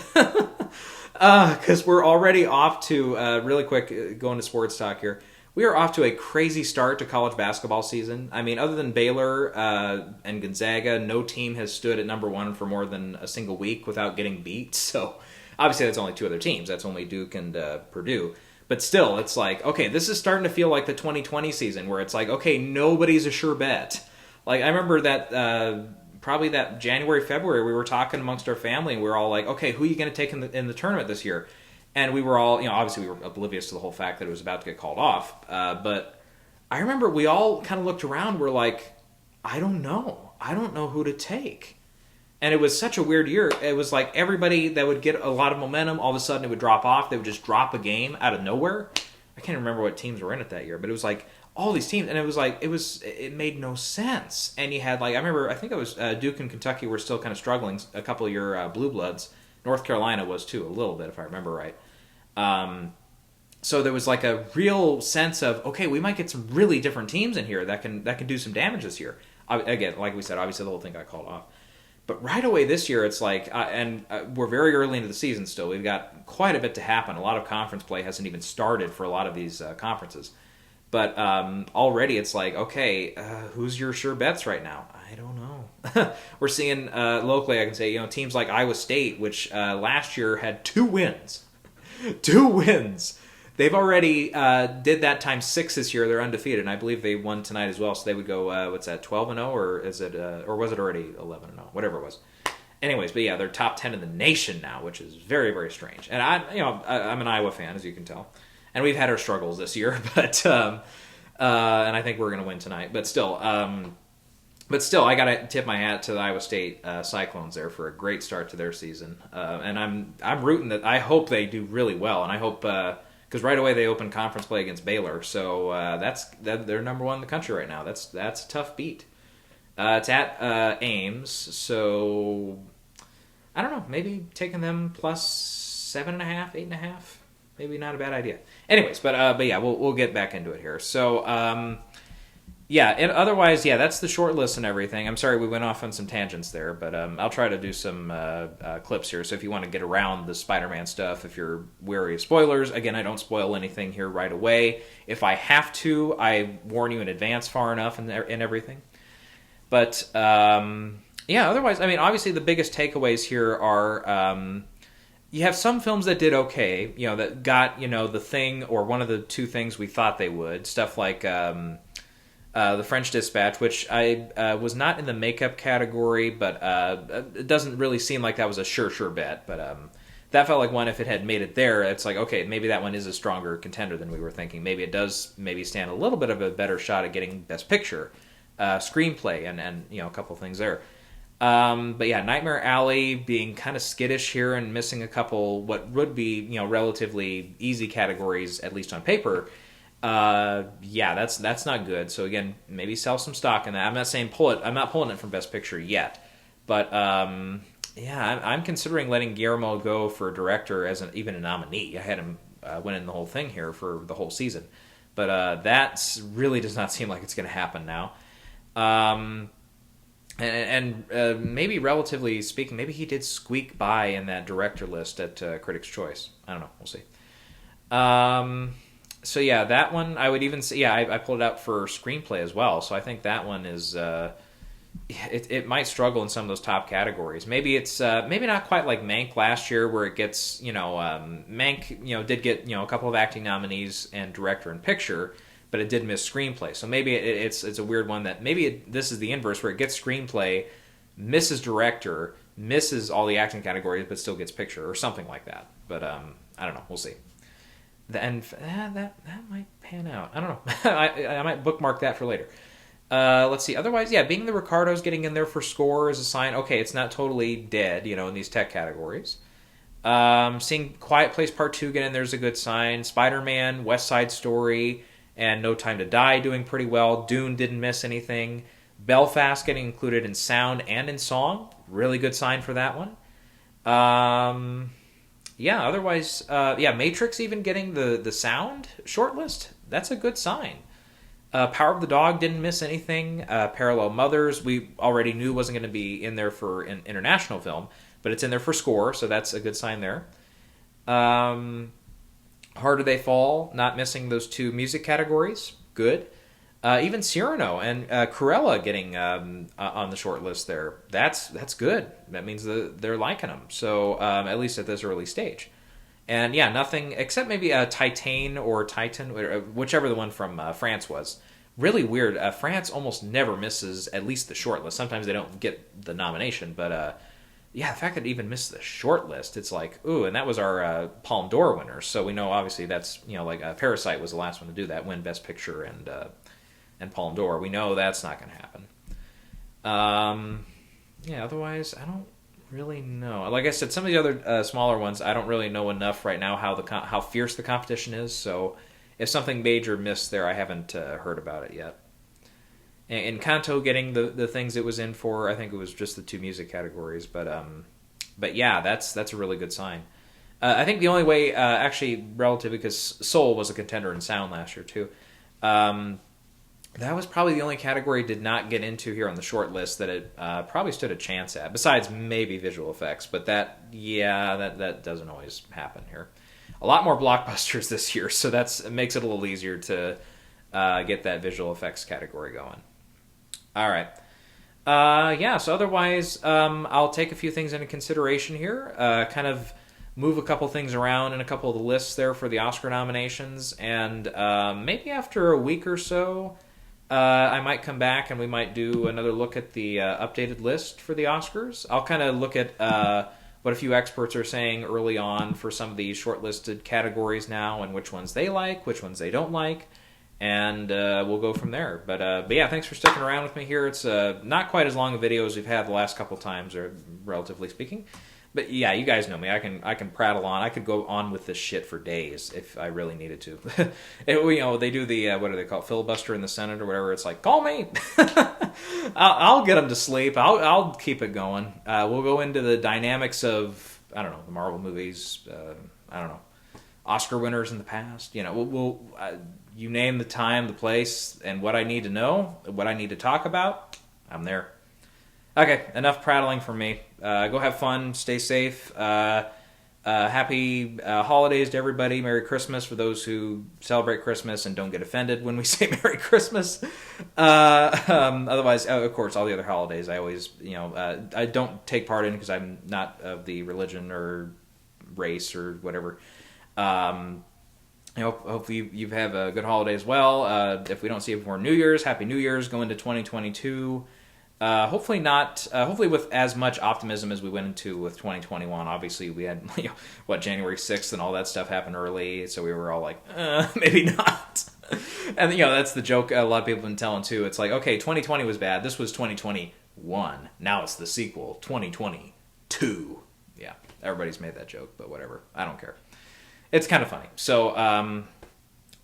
Because we're already off to, really quick, going to sports talk here, we are off to a crazy start to college basketball season. I mean, other than Baylor and Gonzaga, no team has stood at number one for more than a single week without getting beat. So, obviously, that's only two other teams. That's only Duke and Purdue. But still, it's like, okay, this is starting to feel like the 2020 season, where it's like, okay, nobody's a sure bet. Like, I remember that... probably that January, February, we were talking amongst our family, and we were all like, okay, who are you going to take in the tournament this year? And we were all, obviously we were oblivious to the whole fact that it was about to get called off. But I remember we all kind of looked around, we're like, I don't know who to take. And it was such a weird year. It was like everybody that would get a lot of momentum, all of a sudden it would drop off. They would just drop a game out of nowhere. I can't remember what teams were in it that year, but it was like, all these teams, and it was like, it made no sense. And you had, like, I think it was Duke and Kentucky were still kind of struggling, a couple of your blue bloods. North Carolina was too, a little bit, if I remember right. So there was like a real sense of, okay, we might get some really different teams in here that can do some damage this year. Again, like we said, obviously the whole thing got called off. But right away this year, it's like, we're very early into the season still. We've got quite a bit to happen. A lot of conference play hasn't even started for a lot of these conferences. But already it's like, okay, who's your sure bets right now? I don't know. We're seeing locally, I can say, teams like Iowa State, which last year had 2 wins. 2 wins. They've already did that times 6 this year. They're undefeated, and I believe they won tonight as well. So they would go, 12-0, or is it, or was it already 11-0? Whatever it was. Anyways, but yeah, they're top 10 in the nation now, which is very, very strange. And I'm an Iowa fan, as you can tell. And we've had our struggles this year, but and I think we're going to win tonight. But still, I got to tip my hat to the Iowa State Cyclones there for a great start to their season. And I'm rooting that. I hope they do really well, and I hope because right away they open conference play against Baylor, so they're number one in the country right now. That's a tough beat. It's at Ames, so I don't know. Maybe taking them plus 7.5, 8.5. Maybe not a bad idea. Anyways, but yeah, we'll get back into it here. So, yeah, and otherwise, yeah, that's the short list and everything. I'm sorry we went off on some tangents there, but I'll try to do some clips here. So if you want to get around the Spider-Man stuff, if you're wary of spoilers, again, I don't spoil anything here right away. If I have to, I warn you in advance far enough and everything. But, yeah, otherwise, I mean, obviously the biggest takeaways here are... you have some films that did okay, that got, the thing or one of the 2 things we thought they would. Stuff like The French Dispatch, which I was not in the makeup category, but it doesn't really seem like that was a sure bet. But that felt like one, if it had made it there, it's like, okay, maybe that one is a stronger contender than we were thinking. Maybe it does maybe stand a little bit of a better shot at getting Best Picture, screenplay, and a couple things there. But yeah, Nightmare Alley being kind of skittish here and missing a couple what would be relatively easy categories, at least on paper. Yeah, that's not good. So again, maybe sell some stock in that. I'm not saying pull it. I'm not pulling it from Best Picture yet, but yeah, I'm considering letting Guillermo go for director as even a nominee. I had him winning the whole thing here for the whole season, but that really does not seem like it's going to happen now. And maybe relatively speaking, maybe he did squeak by in that director list at Critics' Choice. I don't know. We'll see. So yeah, that one I would even say, yeah, I pulled it out for screenplay as well. So I think that one is it might struggle in some of those top categories. Maybe it's maybe not quite like Mank last year, where it gets Mank did get a couple of acting nominees and director and picture, but it did miss screenplay. So maybe it's a weird one that maybe this is the inverse, where it gets screenplay, misses director, misses all the acting categories, but still gets picture or something like that. But I don't know. We'll see. And that might pan out. I don't know. I might bookmark that for later. Let's see. Otherwise, yeah, being the Ricardos getting in there for score is a sign. Okay, it's not totally dead, in these tech categories. Seeing Quiet Place Part 2 get in there is a good sign. Spider-Man, West Side Story, and No Time to Die doing pretty well. Dune didn't miss anything. Belfast getting included in sound and in song. Really good sign for that one. Yeah, otherwise, Matrix even getting the sound shortlist. That's a good sign. Power of the Dog didn't miss anything. Parallel Mothers, we already knew wasn't going to be in there for an international film, but it's in there for score, so that's a good sign there. Harder They Fall, not missing those two music categories. Good. Even Cyrano and Cruella getting on the short list there. That's good. That means they're liking them. So at least at this early stage. And yeah, nothing except maybe Titan, whichever the one from France was. Really weird. France almost never misses at least the short list. Sometimes they don't get the nomination, but yeah, the fact that it even missed the short list, it's like, ooh, and that was our Palme d'Or winner. So we know obviously that's, Parasite was the last one to do that, win Best Picture and Palme d'Or. We know that's not going to happen. Yeah, otherwise, I don't really know. Like I said, some of the other smaller ones, I don't really know enough right now how fierce the competition is. So if something major missed there, I haven't heard about it yet. And Kanto getting the things it was in for, I think it was just the two music categories. But yeah, that's a really good sign. I think the only way, actually, relatively, because Soul was a contender in sound last year too. That was probably the only category it did not get into here on the short list that it probably stood a chance at, besides maybe visual effects. But that doesn't always happen here. A lot more blockbusters this year, so it makes it a little easier to get that visual effects category going. All right. So otherwise, I'll take a few things into consideration here, kind of move a couple things around in a couple of the lists there for the Oscar nominations, and maybe after a week or so, I might come back and we might do another look at the updated list for the Oscars. I'll kind of look at what a few experts are saying early on for some of these shortlisted categories now, and which ones they like, which ones they don't like, and we'll go from there. But yeah, thanks for sticking around with me here. It's not quite as long a video as we've had the last couple times, or relatively speaking. But yeah, you guys know me. I can prattle on. I could go on with this shit for days if I really needed to. They do the what do they call it, filibuster in the Senate or whatever. It's like, call me. I'll get them to sleep. I'll keep it going. We'll go into the dynamics of, I don't know, the Marvel movies. I don't know, Oscar winners in the past. We'll you name the time, the place, and what I need to know, what I need to talk about. I'm there. Okay, enough prattling from me. Go have fun, stay safe. Happy holidays to everybody. Merry Christmas for those who celebrate Christmas and don't get offended when we say Merry Christmas. Otherwise, of course, all the other holidays I always, I don't take part in because I'm not of the religion or race or whatever. Hopefully you have a good holiday as well. If we don't see you before New Year's, Happy New Year's. Go into 2022. Hopefully not. Hopefully with as much optimism as we went into with 2021. Obviously, we had January 6th and all that stuff happened early, so we were all like, maybe not. And that's the joke a lot of people have been telling too. It's like, okay, 2020 was bad. This was 2021. Now it's the sequel, 2022. Yeah, everybody's made that joke, but whatever. I don't care. It's kind of funny. So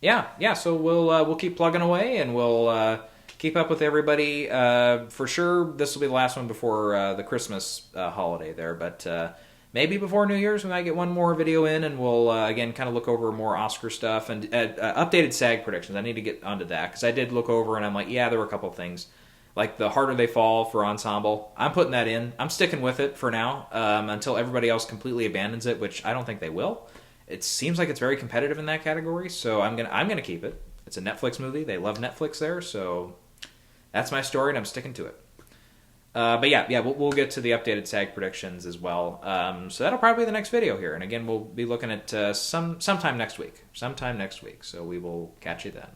yeah. So we'll keep plugging away, and we'll keep up with everybody. For sure, this will be the last one before the Christmas holiday there, but maybe before New Year's we might get one more video in, and we'll again kind of look over more Oscar stuff and updated SAG predictions. I need to get onto that because I did look over and I'm like, yeah, there were a couple of things. Like The Harder They Fall for Ensemble. I'm putting that in. I'm sticking with it for now until everybody else completely abandons it, which I don't think they will. It seems like it's very competitive in that category, so I'm gonna keep it. It's a Netflix movie. They love Netflix there, so that's my story, and I'm sticking to it. But yeah, we'll get to the updated SAG predictions as well. So that'll probably be the next video here, and again, we'll be looking at sometime next week. So we will catch you then.